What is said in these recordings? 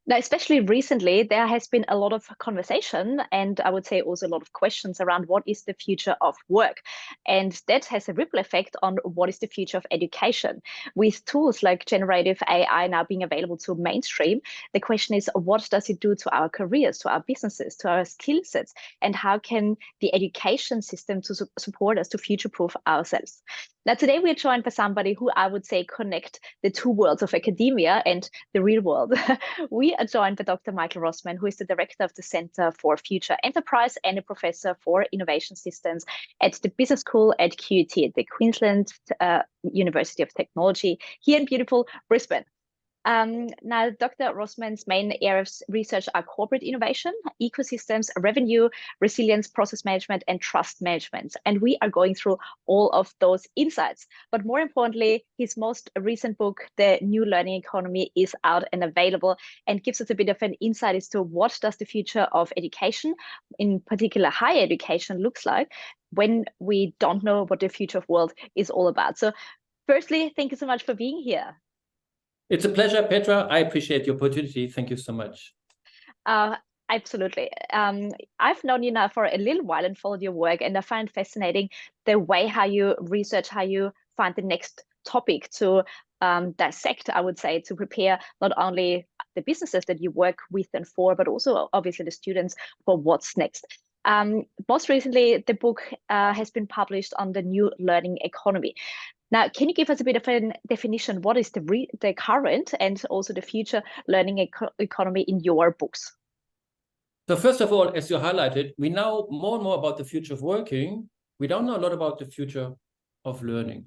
Now, especially recently, there has been a lot of conversation and I would say also a lot of questions around what is the future of work. And that has a ripple effect on what is the future of education. With tools like generative AI now being available to mainstream, the question is what does it do to our careers, to our businesses, to our skill sets, and how can the education system to support us to future-proof ourselves? Now, today we're joined by somebody who I would say connect the two worlds of academia and the real world. We are joined by Dr. Michael Rosemann, who is the director of the Center for Future Enterprise and a professor for innovation systems at the business school at QUT, at the Queensland University of Technology here in beautiful Brisbane. Now, Dr. Rosemann's main areas of research are corporate innovation, ecosystems, revenue, resilience, process management, and trust management. And we are going through all of those insights. But more importantly, his most recent book, The New Learning Economy, is out and available and gives us a bit of an insight as to what does the future of education, in particular higher education, looks like when we don't know what the future of world is all about. So firstly, thank you so much for being here. It's a pleasure, Petra. I appreciate the opportunity. Thank you so much. Absolutely. I've known you now for a little while and followed your work, and I find fascinating the way how you research, how you find the next topic to dissect, I would say, to prepare not only the businesses that you work with and for, but also obviously the students for what's next. Most recently, the book has been published on the new learning economy. Now, can you give us a bit of a definition? What is the current and also the future learning economy in your books? So first of all, as you highlighted, we know more and more about the future of working. We don't know a lot about the future of learning.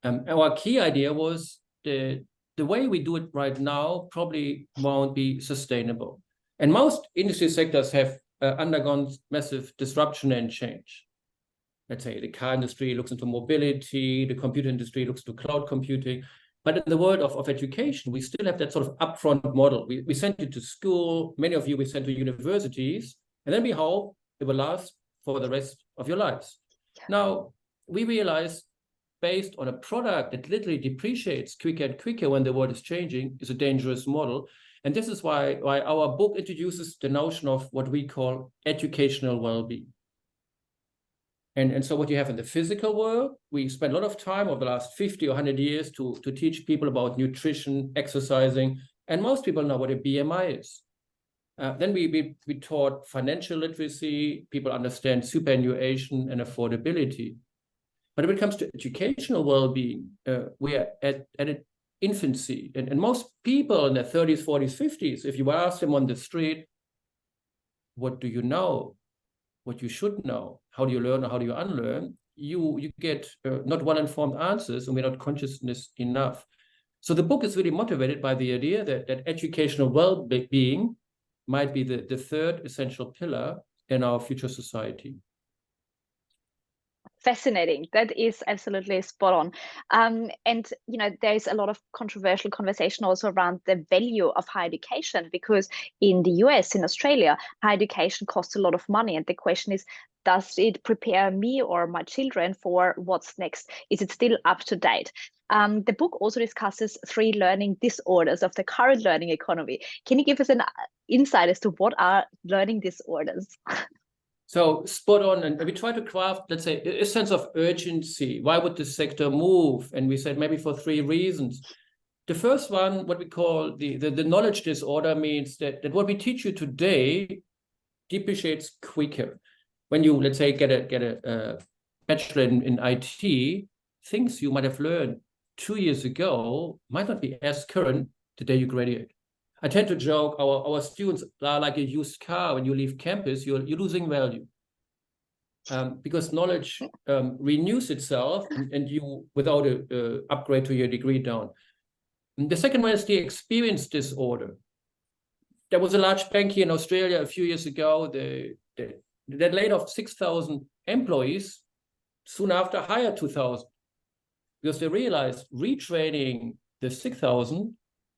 Our key idea was the way we do it right now probably won't be sustainable. And most industry sectors have undergone massive disruption and change. Let's say the car industry looks into mobility, the computer industry looks to cloud computing. But in the world of education, we still have that sort of upfront model. We send you to school, many of you we send to universities, and then we hope it will last for the rest of your lives. Now, we realize based on a product that literally depreciates quicker and quicker when the world is changing is a dangerous model. And this is why our book introduces the notion of what we call educational well-being. And so what you have in the physical world, we spend a lot of time over the last 50 or 100 years to teach people about nutrition, exercising, and most people know what a BMI is. Then we taught financial literacy, people understand superannuation and affordability. But when it comes to educational well-being, we are at an infancy. And most people in their 30s, 40s, 50s, if you ask them on the street, what do you know? What you should know, how do you learn or how do you unlearn, you get not well-informed answers, and we're not consciousness enough. So the book is really motivated by the idea that educational well-being might be the third essential pillar in our future society. Fascinating. That is absolutely spot on. And you know, there is a lot of controversial conversation also around the value of higher education, because in the US, in Australia, higher education costs a lot of money. And the question is, does it prepare me or my children for what's next? Is it still up to date? The book also discusses 3 learning disorders of the current learning economy. Can you give us an insight as to what are learning disorders? So spot on, and we try to craft, let's say, a sense of urgency. Why would the sector move? And we said maybe for 3 reasons. The first one, what we call the knowledge disorder, means that what we teach you today depreciates quicker. When you, let's say, get a bachelor in IT, things you might have learned 2 years ago might not be as current the day you graduate. I tend to joke, our students are like a used car. When you leave campus, you're losing value. Because knowledge renews itself and you without a upgrade to your degree down. And the second one is the experience disorder. There was a large bank here in Australia a few years ago. They laid off 6,000 employees, soon after hired 2,000, because they realized retraining the 6,000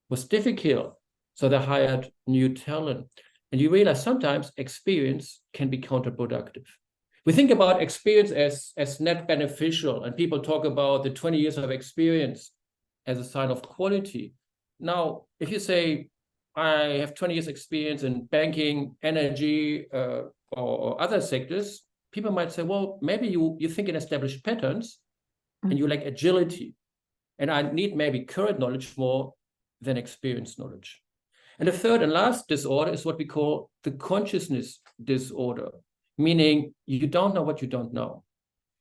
was difficult. So they hired new talent. And you realize sometimes experience can be counterproductive. We think about experience as net beneficial, and people talk about the 20 years of experience as a sign of quality. Now, if you say I have 20 years experience in banking, energy, or other sectors, people might say, well, maybe you think in established patterns and you lack agility. And I need maybe current knowledge more than experienced knowledge. And the third and last disorder is what we call the consciousness disorder, meaning you don't know what you don't know.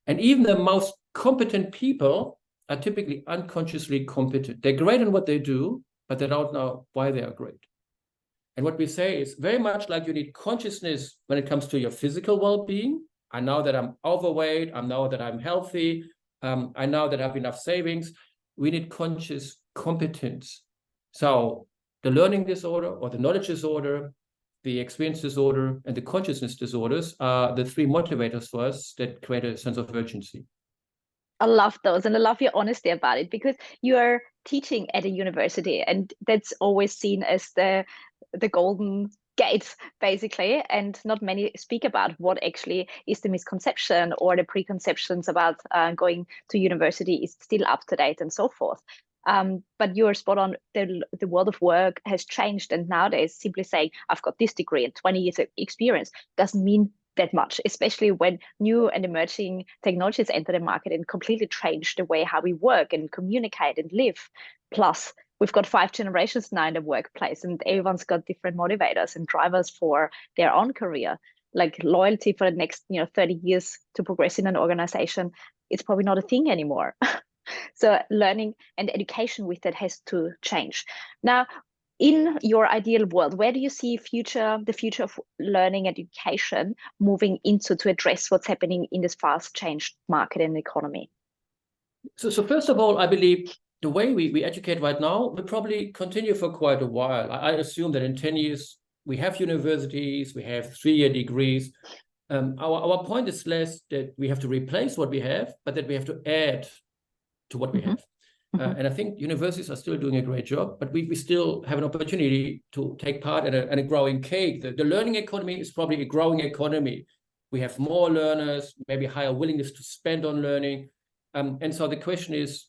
And even the most competent people are typically unconsciously competent. They're great in what they do, but they don't know why they are great. And what we say is very much like you need consciousness when it comes to your physical well-being. I know that I'm overweight. I know that I'm healthy. I know that I have enough savings. We need conscious competence. So the learning disorder or the knowledge disorder, the experience disorder, and the consciousness disorders are the three motivators for us that create a sense of urgency. I love those, and I love your honesty about it, because you are teaching at a university, and that's always seen as the golden gate, basically. And not many speak about what actually is the misconception or the preconceptions about going to university is still up to date and so forth. But you're spot on. The world of work has changed, and nowadays simply saying I've got this degree and 20 years of experience doesn't mean that much, especially when new and emerging technologies enter the market and completely change the way how we work and communicate and live. Plus, we've got 5 generations now in the workplace, and everyone's got different motivators and drivers for their own career. Like loyalty for the next 30 years to progress in an organization, it's probably not a thing anymore. So learning and education with that has to change. Now, in your ideal world, where do you see the future of learning education moving into to address what's happening in this fast changed market and economy? So first of all, I believe the way we educate right now will probably continue for quite a while. I assume that in 10 years, we have universities, we have 3-year degrees. Our point is less that we have to replace what we have, but that we have to add to what we have. And I think universities are still doing a great job, but we still have an opportunity to take part in a growing cake. The learning economy is probably a growing economy. We have more learners, maybe higher willingness to spend on learning. And so the question is,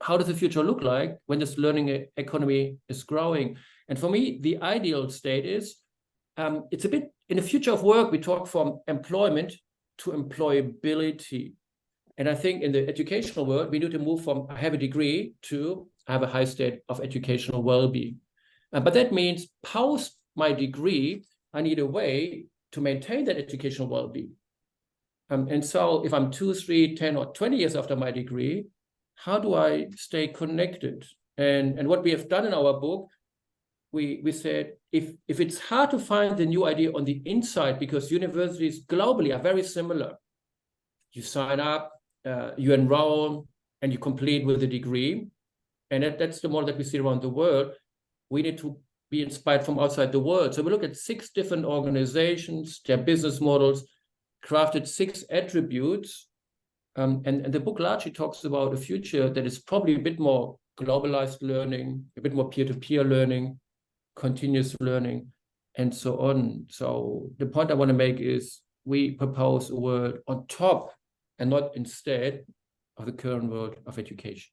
how does the future look like when this learning economy is growing? And for me, the ideal state is, it's a bit, in the future of work, we talk from employment to employability. And I think in the educational world, we need to move from I have a degree to I have a high state of educational well-being. But that means post my degree, I need a way to maintain that educational well-being. And so if I'm 2, 3, 10, or 20 years after my degree, how do I stay connected? And what we have done in our book, we said, if it's hard to find the new idea on the inside, because universities globally are very similar, you sign up, you enroll, and you complete with a degree. And that's the model that we see around the world. We need to be inspired from outside the world. So we look at 6 different organizations, their business models, crafted 6 attributes. And the book largely talks about a future that is probably a bit more globalized learning, a bit more peer-to-peer learning, continuous learning, and so on. So the point I want to make is we propose a world on top and not instead of the current world of education.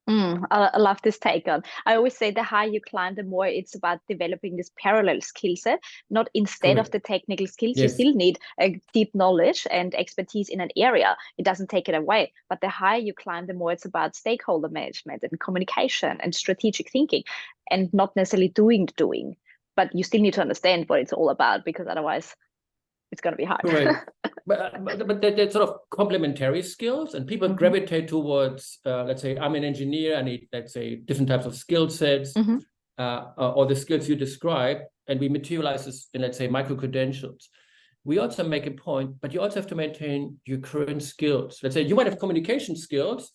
I love this take on. I always say the higher you climb, the more it's about developing this parallel skill set, not instead of the technical skills. You still need a deep knowledge and expertise in an area. It doesn't take it away. But the higher you climb, the more it's about stakeholder management and communication and strategic thinking, and not necessarily doing. But you still need to understand what it's all about, because otherwise it's going to be hard. Correct. But they're sort of complementary skills, and people gravitate towards, let's say, I'm an engineer, I need, let's say, different types of skill sets, or the skills you describe, and we materialize this in, let's say, micro-credentials. We also make a point, but you also have to maintain your current skills. Let's say you might have communication skills,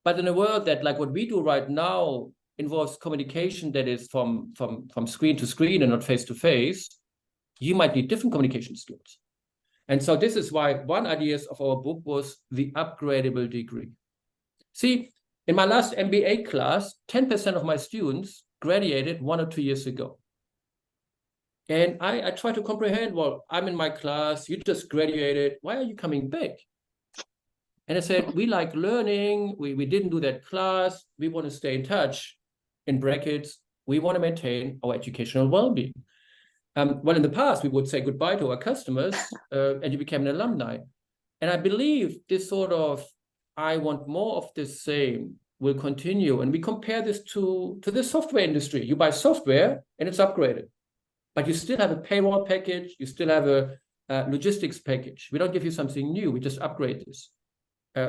but in a world that, like what we do right now, involves communication that is from screen to screen and not face to face, you might need different communication skills. And so this is why one idea of our book was the upgradable degree. See, in my last MBA class, 10% of my students graduated 1 or 2 years ago. And I try to comprehend, well, I'm in my class, you just graduated, why are you coming back? And I said, we like learning, we didn't do that class, we want to stay in touch, in brackets, we want to maintain our educational well-being. Well, in the past, we would say goodbye to our customers and you became an alumni. And I believe this sort of, I want more of the same will continue. And we compare this to the software industry. You buy software and it's upgraded, but you still have a payroll package. You still have a logistics package. We don't give you something new. We just upgrade this.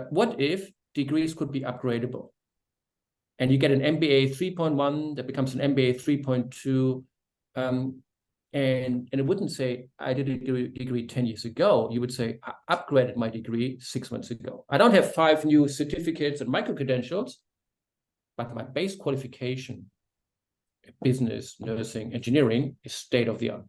What if degrees could be upgradable? And you get an MBA 3.1 that becomes an MBA 3.2. And it wouldn't say, I did a degree 10 years ago. You would say, I upgraded my degree 6 months ago. I don't have 5 new certificates and micro-credentials, but my base qualification, business, nursing, engineering, is state-of-the-art.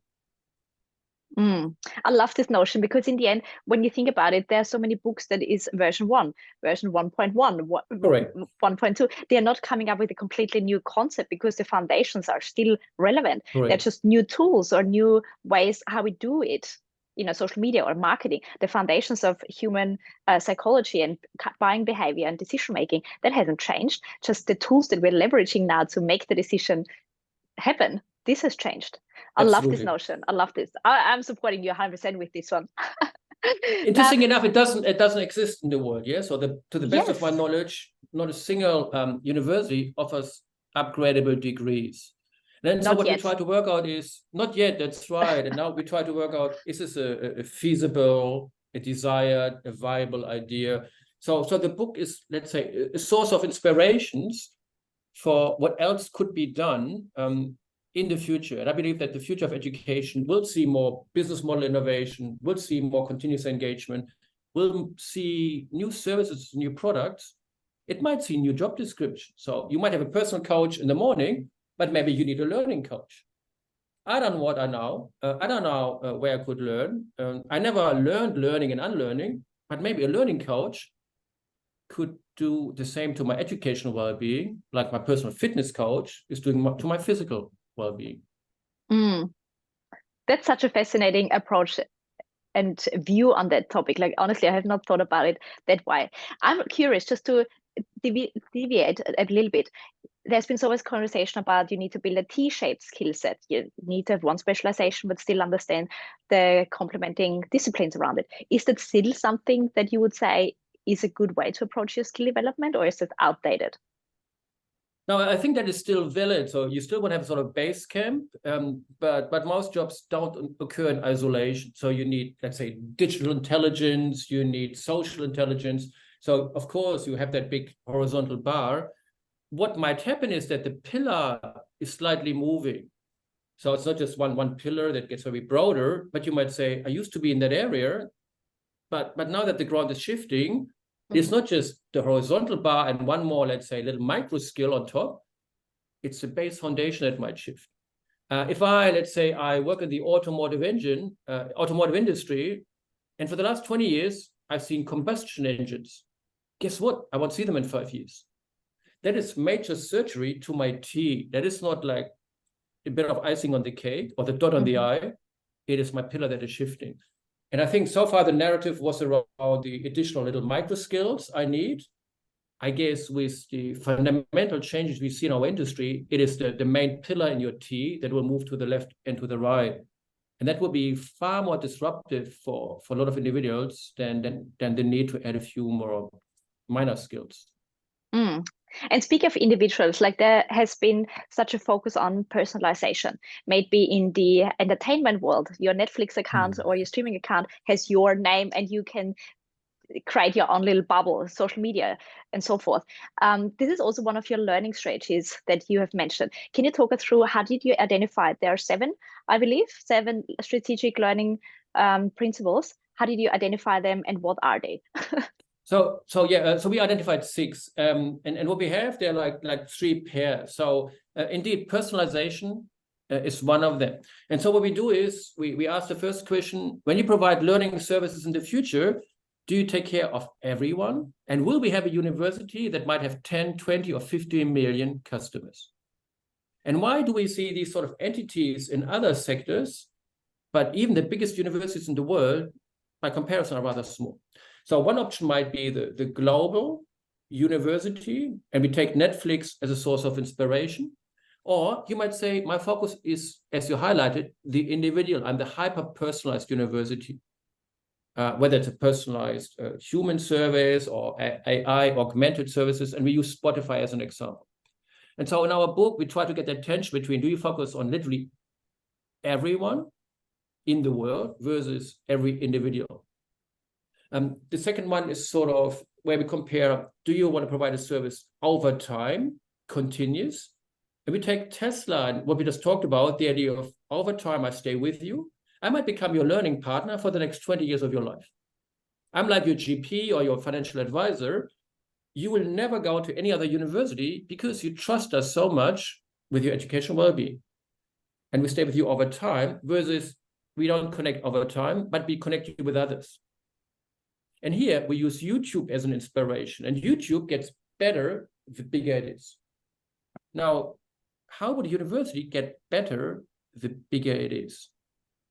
I love this notion, because in the end, when you think about it, there are so many books that is version 1, version 1.1, 1.2. They are not coming up with a completely new concept because the foundations are still relevant. Correct. They're just new tools or new ways how we do it, social media or marketing. The foundations of human psychology and buying behavior and decision making, that hasn't changed. Just the tools that we're leveraging now to make the decision happen, this has changed. I love this notion. I love this. I'm supporting you 100% with this one. Interesting enough, it doesn't exist in the world. Yeah. So to the best of my knowledge, not a single university offers upgradable degrees. And then so what we try to work out is not yet. That's right. And now we try to work out, is this a feasible, a desired, a viable idea? So the book is, let's say, a source of inspirations for what else could be done in the future. And I believe that the future of education will see more business model innovation, will see more continuous engagement, will see new services, new products. It might see new job descriptions. So you might have a personal coach in the morning, but maybe you need a learning coach. I don't know what I know. I don't know where I could learn. I never learned learning and unlearning, but maybe a learning coach could do the same to my educational well-being, like my personal fitness coach is doing to my physical well-being. That's such a fascinating approach and view on that topic. Like, honestly, I have not thought about it that way. I'm curious, just to deviate a little bit. There's been so much conversation about you need to build a T-shaped skill set. You need to have one specialization, but still understand the complementing disciplines around it. Is that still something that you would say is a good way to approach your skill development, or is it outdated? No, I think that is still valid. So you still want to have sort of base camp, but most jobs don't occur in isolation. So you need, let's say, digital intelligence, you need social intelligence. So of course you have that big horizontal bar. What might happen is that the pillar is slightly moving. So it's not just one pillar that gets very broader, but you might say, I used to be in that area, but now that the ground is shifting, it's not just the horizontal bar and one more, let's say, little micro skill on top. It's the base foundation that might shift. If let's say, I work in the automotive industry, and for the last 20 years, I've seen combustion engines. Guess what? I won't see them in 5 years. That is major surgery to my T. That is not like a bit of icing on the cake or the dot on the I. It is my pillar that is shifting. And I think so far the narrative was around the additional little micro skills I need. I guess with the fundamental changes we see in our industry, it is the main pillar in your T that will move to the left and to the right. And that will be far more disruptive for a lot of individuals than the need to add a few more minor skills. And speak of individuals, like there has been such a focus on personalization, maybe in the entertainment world. Your Netflix account or your streaming account has your name, and you can create your own little bubble, social media, and so forth. This is also one of your learning strategies that you have mentioned. Can you talk us through how did you identify? There are 7, I believe, 7 strategic learning principles. How did you identify them, and what are they? So we identified 6, and what we have, they're like 3 pairs. So indeed, personalization is one of them. And so what we do is we ask the first question: when you provide learning services in the future, do you take care of everyone? And will we have a university that might have 10, 20, or 50 million customers? And why do we see these sort of entities in other sectors, but even the biggest universities in the world, by comparison, are rather small? So one option might be the global university, and we take Netflix as a source of inspiration. Or you might say, my focus is, as you highlighted, the individual. I'm the hyper-personalized university. Whether it's a personalized human service or AI augmented services, and we use Spotify as an example. And so in our book, we try to get that tension between, do you focus on literally everyone in the world versus every individual? The second one is sort of where we compare, do you want to provide a service over time, continuous? And we take Tesla and what we just talked about, the idea of over time, I stay with you. I might become your learning partner for the next 20 years of your life. I'm like your GP or your financial advisor. You will never go to any other university because you trust us so much with your educational well-being. And we stay with you over time versus we don't connect over time, but we connect you with others. And here we use YouTube as an inspiration, and YouTube gets better the bigger it is. Now, how would a university get better the bigger it is?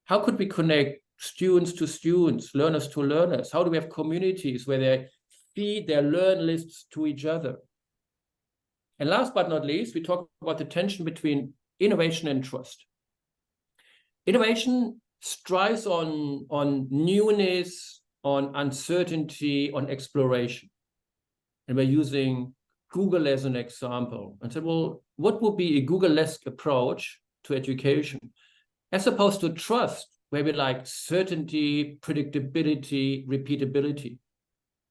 How could we connect students to students, learners to learners? How do we have communities where they feed their learn lists to each other? And last but not least, we talk about the tension between innovation and trust. Innovation strives on newness, on uncertainty, on exploration. And we're using Google as an example and said, well, what would be a Google-esque approach to education as opposed to trust, where we like certainty, predictability, repeatability.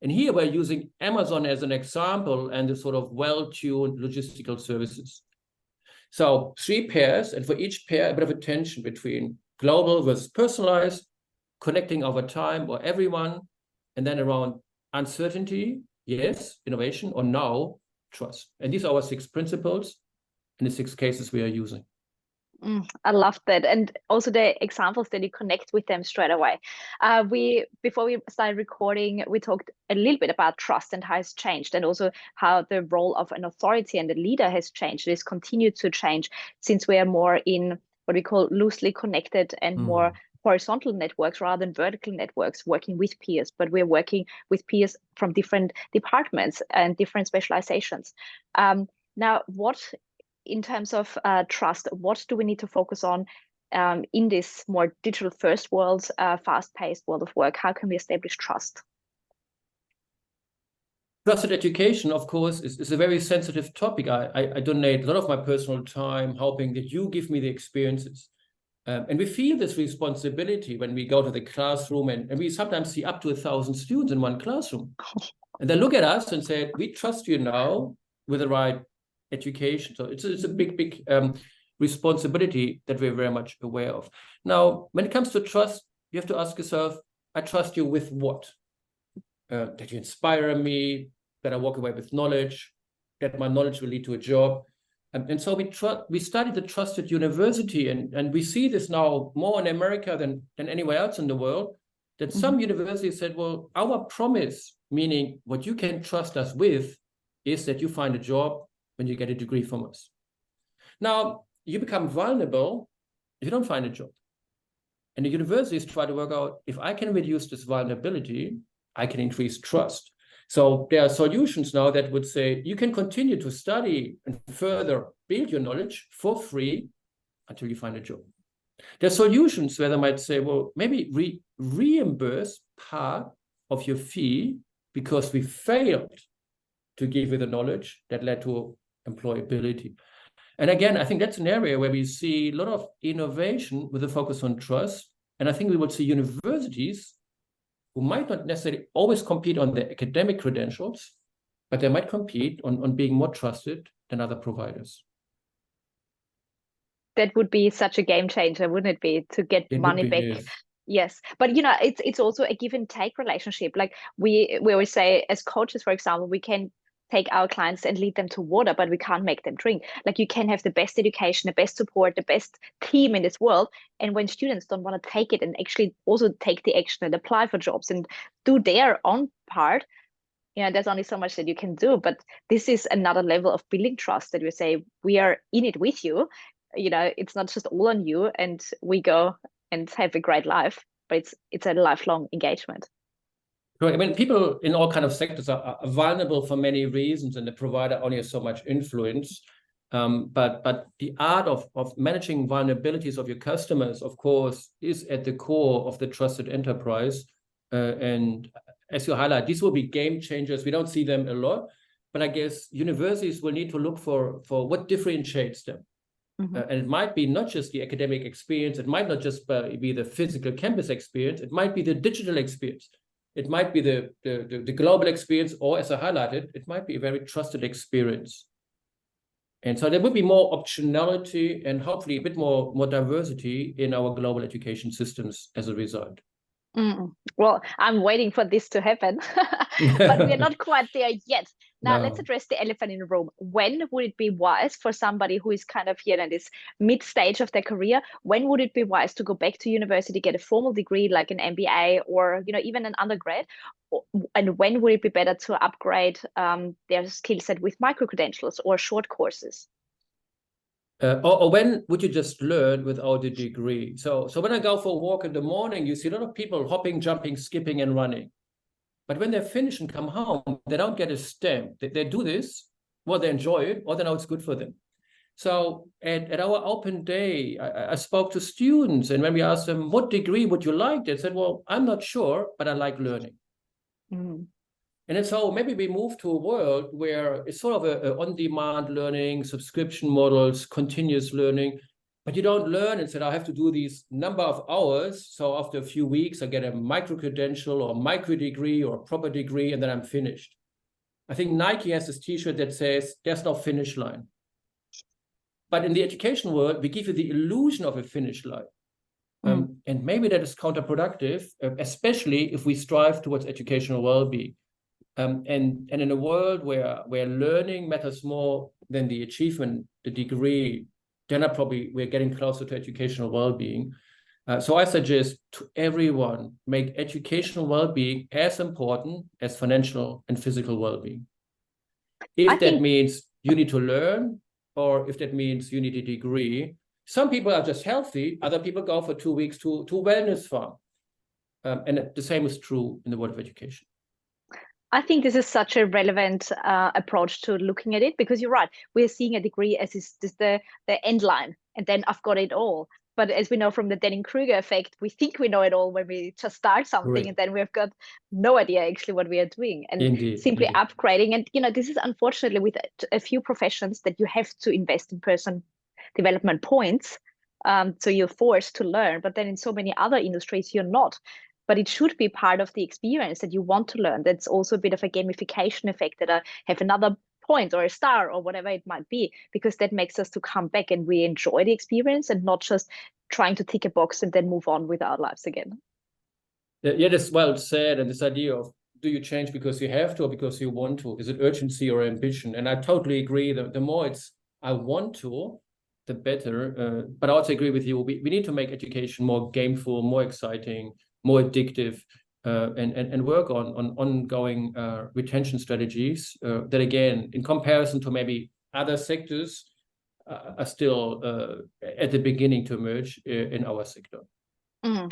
And here we're using Amazon as an example and the sort of well-tuned logistical services. So 3 pairs, and for each pair, a bit of a tension between global versus personalized, connecting over time or everyone, and then around uncertainty, yes, innovation, or no, trust. And these are our 6 principles and the 6 cases we are using. I love that. And also the examples that you connect with them straight away. Before we started recording, we talked a little bit about trust and how it's changed, and also how the role of an authority and a leader has changed. It has continued to change since we are more in what we call loosely connected and more horizontal networks rather than vertical networks, working with peers, but we're working with peers from different departments and different specializations. Now, in terms of trust, what do we need to focus on in this more digital first world, fast-paced world of work? How can we establish trust? Trusted education, of course, is a very sensitive topic. I donate a lot of my personal time hoping that you give me the experiences. And we feel this responsibility when we go to the classroom, and we sometimes see up to 1,000 students in one classroom. And they look at us and say, we trust you now with the right education. So it's a big responsibility that we're very much aware of. Now, when it comes to trust, you have to ask yourself, I trust you with what? That you inspire me, that I walk away with knowledge, that my knowledge will lead to a job. And so we studied the trusted university, and we see this now more in America than anywhere else in the world, that some universities said, well, our promise, meaning what you can trust us with, is that you find a job when you get a degree from us. Now, you become vulnerable if you don't find a job. And the universities try to work out, if I can reduce this vulnerability, I can increase trust. So there are solutions now that would say, you can continue to study and further build your knowledge for free until you find a job. There are solutions where they might say, well, maybe reimburse part of your fee because we failed to give you the knowledge that led to employability. And again, I think that's an area where we see a lot of innovation with a focus on trust. And I think we will see universities who might not necessarily always compete on their academic credentials, but they might compete on being more trusted than other providers. That would be such a game changer, wouldn't it be, to get money back? Yes. Yes, but it's also a give and take relationship. Like we always say, as coaches, for example, we can take our clients and lead them to water, but we can't make them drink. Like you can have the best education, the best support, the best team in this world, and when students don't want to take it and actually also take the action and apply for jobs and do their own part, there's only so much that you can do. But this is another level of building trust, that we say we are in it with you. It's not just all on you and we go and have a great life, but it's a lifelong engagement. I mean, people in all kinds of sectors are vulnerable for many reasons, and the provider only has so much influence. But the art of managing vulnerabilities of your customers, of course, is at the core of the trusted enterprise. And as you highlight, these will be game changers. We don't see them a lot, but I guess universities will need to look for what differentiates them. And it might be not just the academic experience. It might not just be the physical campus experience. It might be the digital experience. It might be the global experience, or as I highlighted, it might be a very trusted experience. And so there will be more optionality and hopefully a bit more diversity in our global education systems as a result. Well, I'm waiting for this to happen, but we're not quite there yet. Now, let's address the elephant in the room. When would it be wise for somebody who is kind of here in this mid-stage of their career? When would it be wise to go back to university, get a formal degree like an MBA or even an undergrad? And when would it be better to upgrade their skill set with micro-credentials or short courses? Or when would you just learn without a degree? So when I go for a walk in the morning, you see a lot of people hopping, jumping, skipping, and running. But when they finish and come home, they don't get a stamp. They do this, well, they enjoy it, or they know it's good for them. So at our open day, I spoke to students, and when we asked them, what degree would you like? They said, well, I'm not sure, but I like learning. And then so maybe we move to a world where it's sort of a on-demand learning, subscription models, continuous learning, but you don't learn and say, I have to do these number of hours. So after a few weeks, I get a micro-credential or micro-degree or a proper degree, and then I'm finished. I think Nike has this T-shirt that says, there's no finish line. But in the education world, we give you the illusion of a finish line. And maybe that is counterproductive, especially if we strive towards educational well-being. And in a world where learning matters more than the achievement, the degree, then we're getting closer to educational well-being. So I suggest to everyone, make educational well-being as important as financial and physical well-being. If that means you need to learn, or if that means you need a degree. Some people are just healthy. Other people go for 2 weeks to a wellness farm. And the same is true in the world of education. I think this is such a relevant approach to looking at it, because you're right. We're seeing a degree as is the end line, and then I've got it all. But as we know from the Dunning-Kruger effect, we think we know it all when we just start something, and then we've got no idea actually what we are doing, and simply upgrading. And this is unfortunately with a few professions that you have to invest in person development points. So you're forced to learn, but then in so many other industries, you're not. But it should be part of the experience that you want to learn. That's also a bit of a gamification effect, that I have another point or a star or whatever it might be, because that makes us to come back and we enjoy the experience and not just trying to tick a box and then move on with our lives again. Yeah, that's well said. And this idea of, do you change because you have to or because you want to? Is it urgency or ambition? And I totally agree that the more it's I want to, the better. But I also agree with you. We need to make education more gameful, more exciting, more addictive, and work on ongoing retention strategies that, again, in comparison to maybe other sectors, are still at the beginning to emerge in our sector.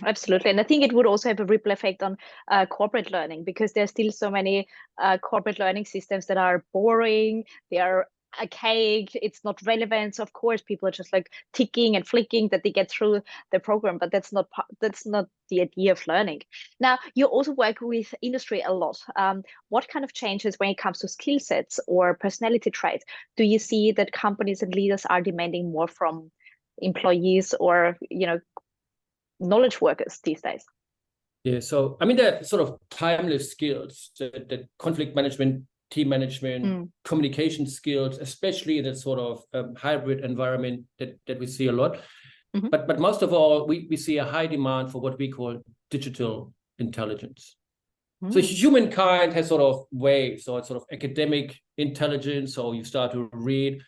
Absolutely. And I think it would also have a ripple effect on corporate learning, because there's still so many corporate learning systems that are boring, they are archaic, it's not relevant. So of course people are just like ticking and flicking that they get through the program, but that's not the idea of learning. Now, you also work with industry a lot. What kind of changes when it comes to skill sets or personality traits do you see that companies and leaders are demanding more from employees or knowledge workers these days? Yeah, so I mean, they're sort of timeless skills, that conflict management, team management, communication skills, especially in that sort of hybrid environment that we see a lot. But most of all, we see a high demand for what we call digital intelligence. So humankind has sort of waves. So it's sort of academic intelligence, so you start to read.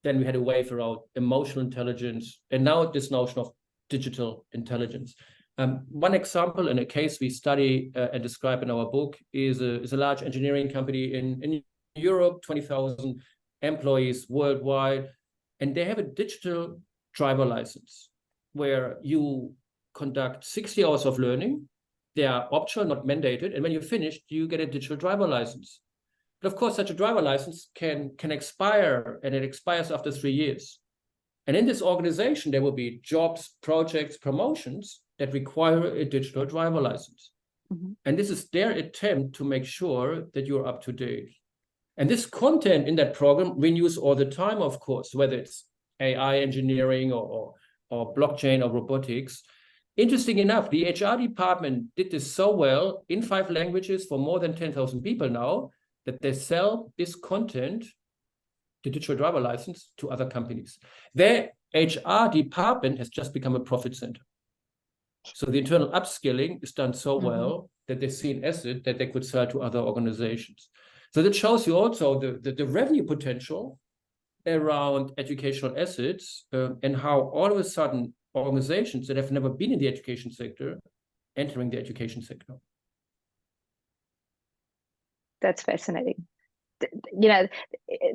Then we had a wave around emotional intelligence, and now this notion of digital intelligence. One example in a case we study and describe in our book is a large engineering company in Europe, 20,000 employees worldwide, and they have a digital driver license where you conduct 60 hours of learning. They are optional, not mandated, and when you're finished, you get a digital driver license. But of course, such a driver license can expire, and it expires after 3 years. And in this organization, there will be jobs, projects, promotions that require a digital driver license. Mm-hmm. And this is their attempt to make sure that you're up to date. And this content in that program renews all the time, of course, whether it's AI engineering or blockchain or robotics. Interesting enough, the HR department did this so well in 5 languages for more than 10,000 people now that they sell this content, the digital driver license, to other companies. Their HR department has just become a profit center. So the internal upskilling is done so well that they see an asset that they could sell to other organizations. So that shows you also the revenue potential around educational assets and how all of a sudden organizations that have never been in the education sector entering the education sector. That's fascinating. You know,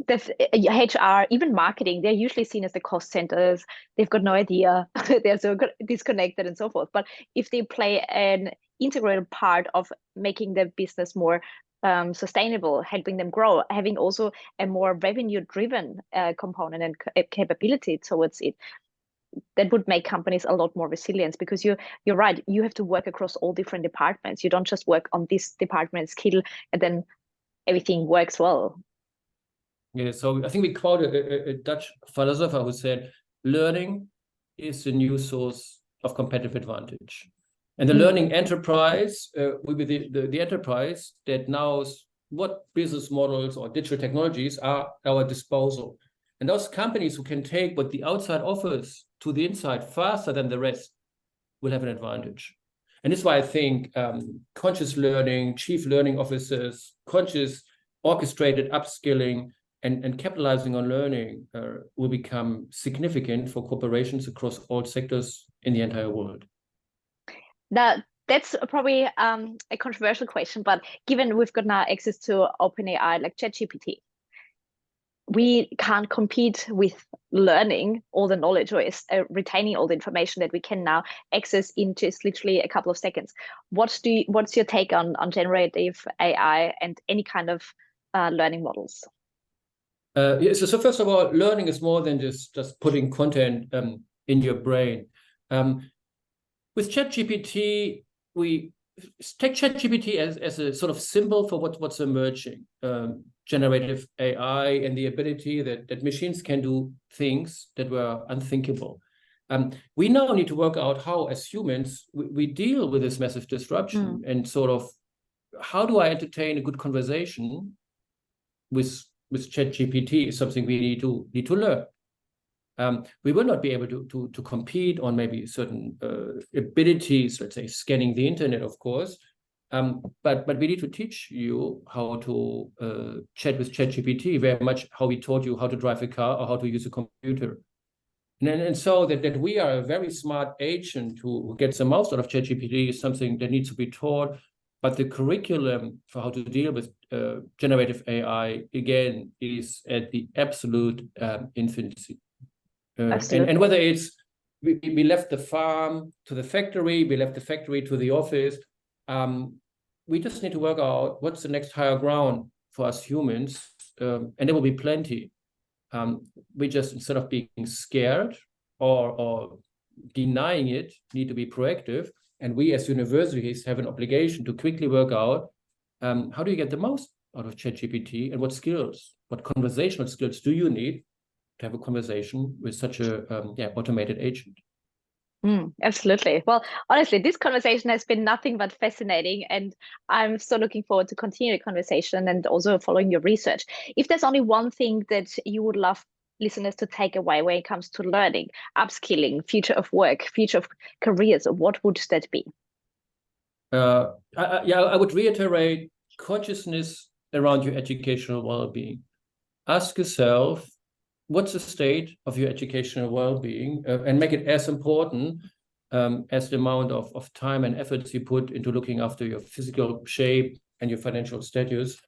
the HR, even marketing, they're usually seen as the cost centers. They've got no idea. They're so disconnected and so forth. But if they play an integral part of making their business more sustainable, helping them grow, having also a more revenue-driven component and capability towards it, that would make companies a lot more resilient, because you're right. You have to work across all different departments. You don't just work on this department skill and then everything works well. Yeah, so I think we quoted a Dutch philosopher who said, learning is the new source of competitive advantage. And the learning enterprise will be the enterprise that knows what business models or digital technologies are at our disposal. And those companies who can take what the outside offers to the inside faster than the rest will have an advantage. And this is why I think conscious learning, chief learning officers, conscious orchestrated upskilling, and capitalizing on learning will become significant for corporations across all sectors in the entire world. That's probably a controversial question, but given we've got now access to OpenAI like ChatGPT, we can't compete with learning all the knowledge or retaining all the information that we can now access in just literally a couple of seconds. What's your take on generative AI and any kind of learning models? So first of all, learning is more than just putting content in your brain. With ChatGPT, we take ChatGPT as a sort of symbol for what's emerging. Generative AI and the ability that machines can do things that were unthinkable. We now need to work out how, as humans, we deal with this massive disruption and sort of how do I entertain a good conversation with ChatGPT is something we need to learn. We will not be able to compete on maybe certain abilities, let's say scanning the internet, of course. But we need to teach you how to chat with ChatGPT, very much how we taught you how to drive a car or how to use a computer. And so that we are a very smart agent who gets the most out of ChatGPT is something that needs to be taught. But the curriculum for how to deal with generative AI, again, is at the absolute infancy. And whether it's we left the farm to the factory, we left the factory to the office, we just need to work out what's the next higher ground for us humans, and there will be plenty. We just, instead of being scared or denying it, need to be proactive. And we as universities have an obligation to quickly work out how do you get the most out of ChatGPT and what skills, what conversational skills do you need to have a conversation with such a automated agent. Absolutely. Well, honestly, this conversation has been nothing but fascinating, and I'm so looking forward to continue the conversation and also following your research. If there's only one thing that you would love listeners to take away when it comes to learning, upskilling, future of work, future of careers, what would that be? I would reiterate consciousness around your educational well-being. Ask yourself, what's the state of your educational well-being, and make it as important as the amount of time and efforts you put into looking after your physical shape and your financial status.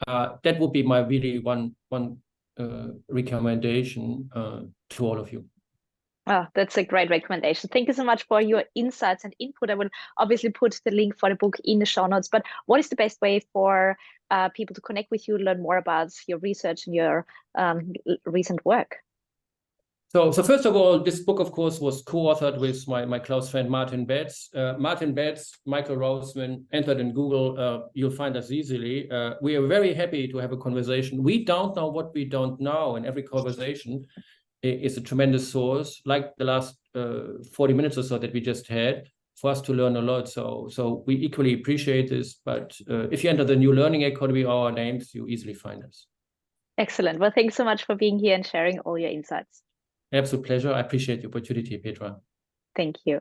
That would be my really one recommendation to all of you. Oh, that's a great recommendation. Thank you so much for your insights and input. I will obviously put the link for the book in the show notes. But what is the best way for people to connect with you, learn more about your research and your recent work? So first of all, this book, of course, was co-authored with my close friend, Martin Betts. Martin Betts, Michael Rosemann, entered in Google, you'll find us easily. We are very happy to have a conversation. We don't know what we don't know, and every conversation is a tremendous source, like the last 40 minutes or so that we just had, for us to learn a lot. So we equally appreciate this, but if you enter the new learning economy, our names, you easily find us. Excellent. Well, thanks so much for being here and sharing all your insights. Absolute pleasure. I appreciate the opportunity, Petra. Thank you.